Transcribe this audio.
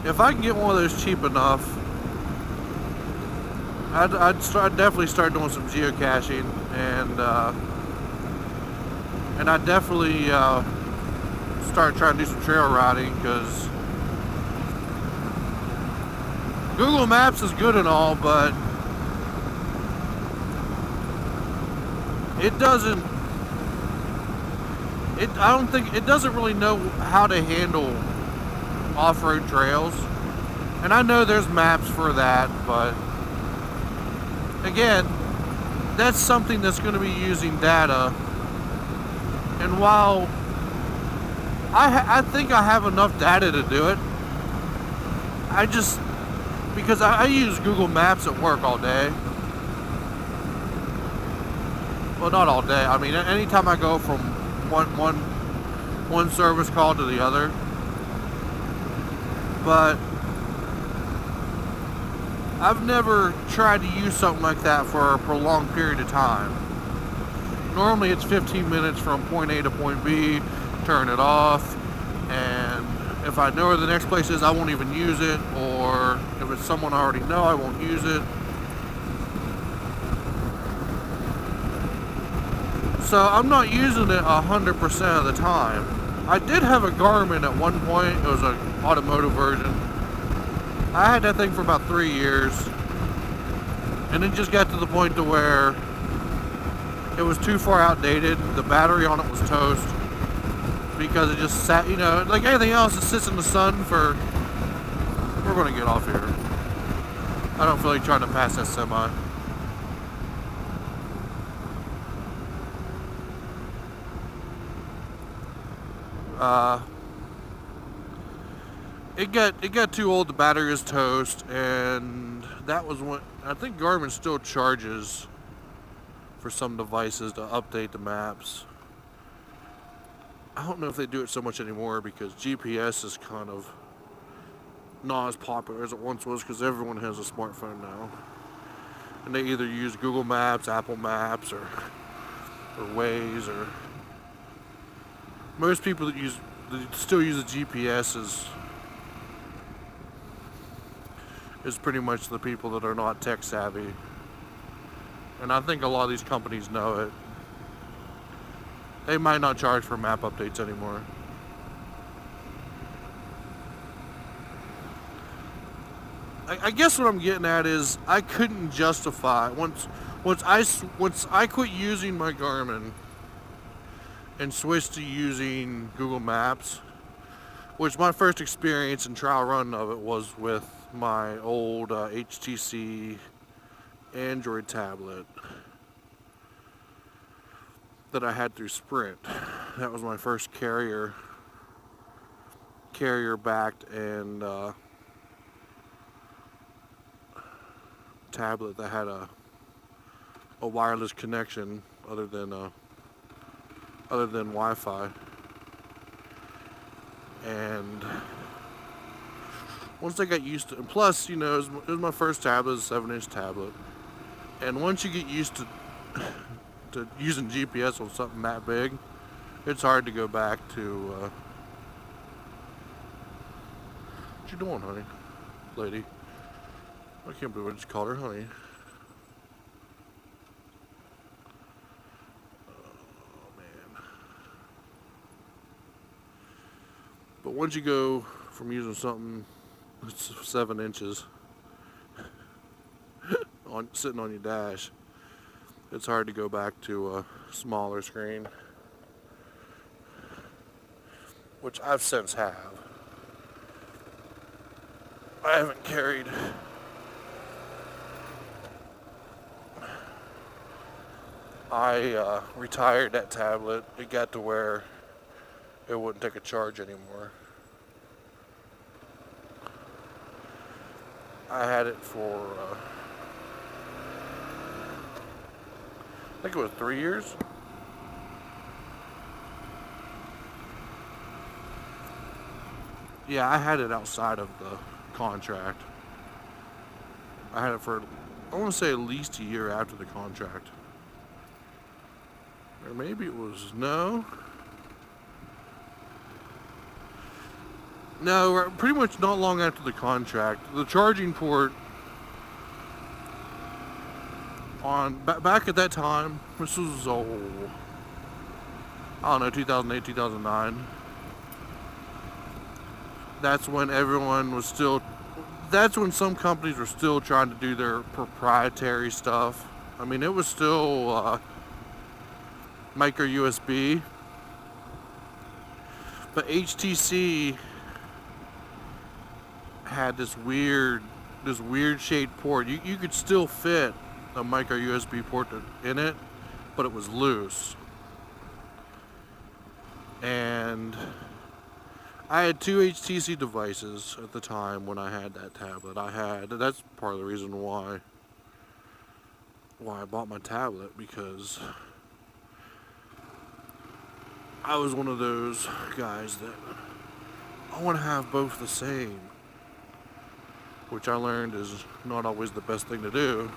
if I can get one of those cheap enough, I'd definitely start doing some geocaching, and I'd definitely start trying to do some trail riding, because Google Maps is good and all, but it doesn't. I don't think it doesn't really know how to handle off-road trails, and I know there's maps for that, but again, that's something that's going to be using data. And while I think I have enough data to do it, I just, because I use Google Maps at work all day. Well, not all day. I mean, anytime I go from one service call to the other. But I've never tried to use something like that for a prolonged period of time. Normally it's 15 minutes from point A to point B, turn it off, and if I know where the next place is, I won't even use it, or if it's someone I already know, I won't use it. So I'm not using it 100% of the time. I did have a Garmin at one point. It was an automotive version. I had that thing for about 3 years, and it just got to the point to where it was too far outdated. The battery on it was toast, because it just sat, you know, like anything else, it sits in the sun for... We're going to get off here. I don't feel like trying to pass that semi. It got too old. The battery is toast, and that was when I think Garmin still charges for some devices to update the maps. I don't know if they do it so much anymore, because GPS is kind of not as popular as it once was, because everyone has a smartphone now, and they either use Google Maps, Apple Maps, or Waze, or most people that still use the GPS is pretty much the people that are not tech savvy. And I think a lot of these companies know it. They might not charge for map updates anymore. I guess what I'm getting at is I couldn't justify once I quit using my Garmin and switched to using Google Maps, which my first experience and trial run of it was with my old HTC Android tablet that I had through Sprint. That was my first carrier backed and tablet that had a wireless connection other than Wi-Fi. And once I got used to it, and plus, you know, it was my first tablet, it was a 7-inch tablet. And once you get used to using GPS on something that big, it's hard to go back to, what you doing, honey? Lady. I can't believe I just called her honey. Oh, man. But once you go from using something that's 7 inches sitting on your dash, it's hard to go back to a smaller screen, which I've since have. I haven't carried I retired that tablet. It got to where it wouldn't take a charge anymore. I had it for I think it was 3 years. Yeah, I had it outside of the contract. I had it for, I want to say, at least a year after the contract. Or maybe it was, no. No, pretty much not long after the contract, the charging port on back at that time. This was I don't know, 2008, 2009. That's when everyone was still. That's when some companies were still trying to do their proprietary stuff. I mean, it was still micro USB, but HTC had this weird shaped port. You could still fit a micro USB port in it, but it was loose. And I had two HTC devices at the time when I had that tablet. That's part of the reason why I bought my tablet, because I was one of those guys that I want to have both the same, which I learned is not always the best thing to do.